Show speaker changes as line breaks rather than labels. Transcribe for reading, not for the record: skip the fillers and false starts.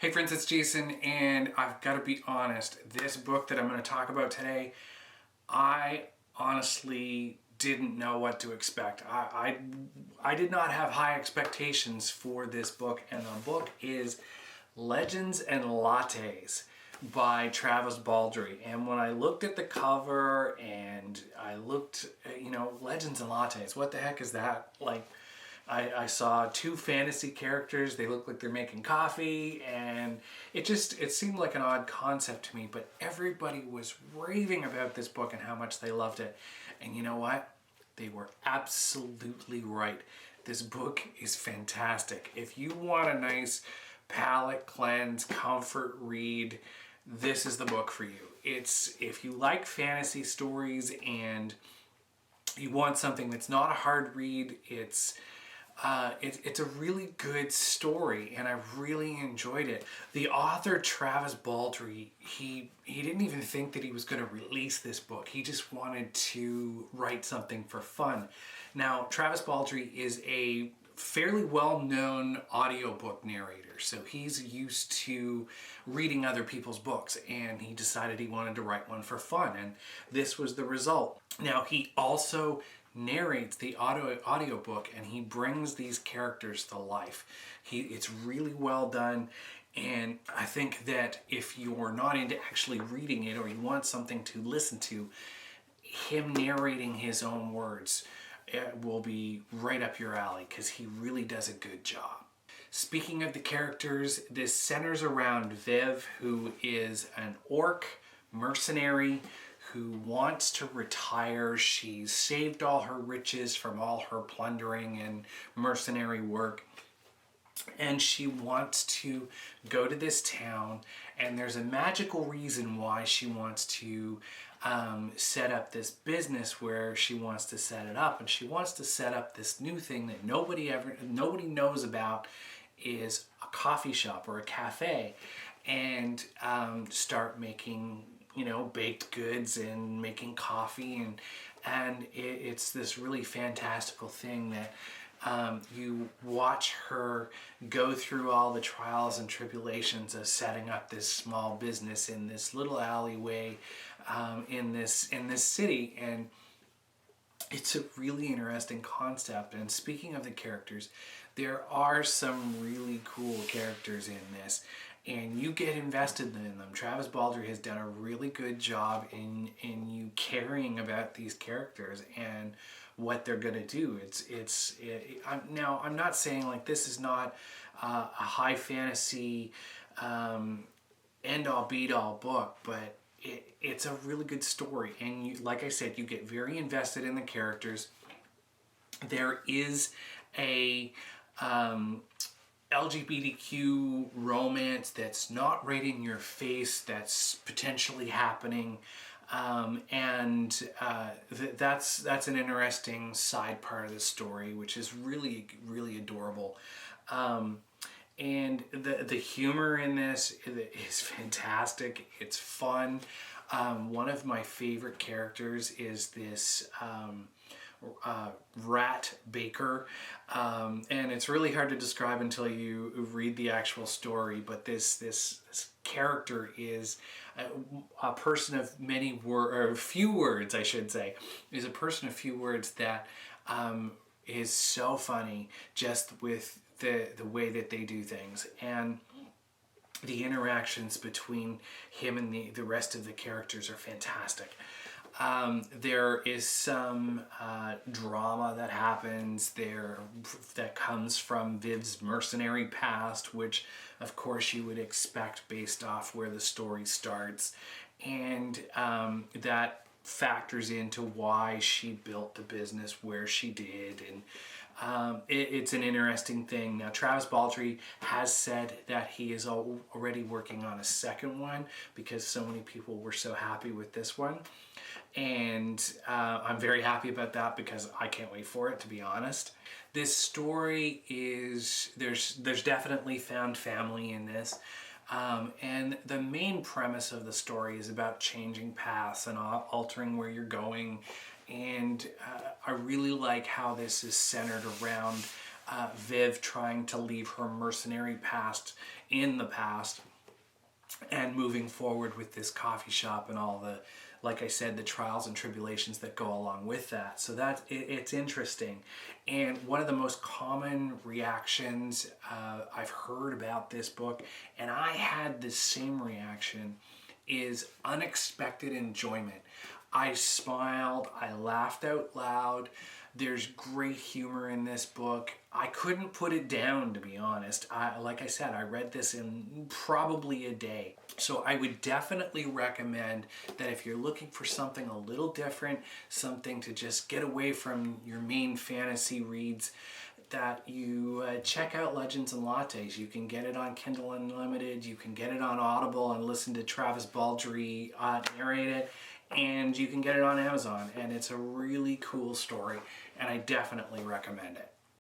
Hey friends, it's Jason, and I've got to be honest, this book that I'm going to talk about today, I honestly didn't know what to expect. I did not have high expectations for this book, and the book is Legends and Lattes by Travis Baldree. And when I looked at the cover and I looked at, Legends and Lattes, what the heck is that? Like, I saw two fantasy characters. They look like they're making coffee, and it seemed like an odd concept to me, but everybody was raving about this book and how much they loved it. And you know what? They were absolutely right. This book is fantastic. If you want a nice palate cleanse, comfort read, this is the book for you. If you like fantasy stories and you want something that's not a hard read, it's a really good story, and I really enjoyed it. The author, Travis Baldree, he didn't even think that he was going to release this book. He just wanted to write something for fun. Now, Travis Baldree is a fairly well-known audiobook narrator, so he's used to reading other people's books, and he decided he wanted to write one for fun, and this was the result. Now, he also narrates the audiobook, and he brings these characters to life. It's really well done, and I think that if you're not into actually reading it or you want something to listen to, him narrating his own words will be right up your alley, because he really does a good job. Speaking of the characters, this centers around Viv, who is an orc mercenary who wants to retire. She's saved all her riches from all her plundering and mercenary work, and she wants to go to this town, and there's a magical reason why she wants to set up this business where she wants to set it up, and she wants to set up this new thing that nobody knows about, is a coffee shop or a cafe, and start making baked goods and making coffee, and it's this really fantastical thing that you watch her go through all the trials and tribulations of setting up this small business in this little alleyway in this city, and it's a really interesting concept. And speaking of the characters, there are some really cool characters in this, and you get invested in them. Travis Baldree has done a really good job in you caring about these characters and what they're going to do. I'm not saying like this is not a high fantasy end all beat all book, but it's a really good story, and like I said, you get very invested in the characters. There is a LGBTQ romance that's not right in your face, that's potentially happening, and that's an interesting side part of the story, which is really, really adorable. And the humor in this is fantastic. It's fun. One of my favorite characters is this rat baker, and it's really hard to describe until you read the actual story, but this character is a person of few words, I should say, is a person of few words that is so funny just with the way that they do things, and the interactions between him and the rest of the characters are fantastic. There is some drama that happens there that comes from Viv's mercenary past, which of course you would expect based off where the story starts, and that factors into why she built the business where she did, and it's an interesting thing. Now, Travis Baldree has said that he is already working on a second one because so many people were so happy with this one, and I'm very happy about that because I can't wait for it, to be honest. This story there's definitely found family in this. And the main premise of the story is about changing paths and altering where you're going. And I really like how this is centered around Viv trying to leave her mercenary past in the past and moving forward with this coffee shop and all the, like I said, the trials and tribulations that go along with that. So it's interesting. And one of the most common reactions I've heard about this book, and I had the same reaction, is unexpected enjoyment. I smiled, I laughed out loud. There's great humor in this book. I couldn't put it down, to be honest. Like I said, I read this in probably a day. So I would definitely recommend that if you're looking for something a little different, something to just get away from your main fantasy reads, that you check out Legends and Lattes. You can get it on Kindle Unlimited, you can get it on Audible and listen to Travis Baldree narrate it, and you can get it on Amazon, and it's a really cool story, and I definitely recommend it.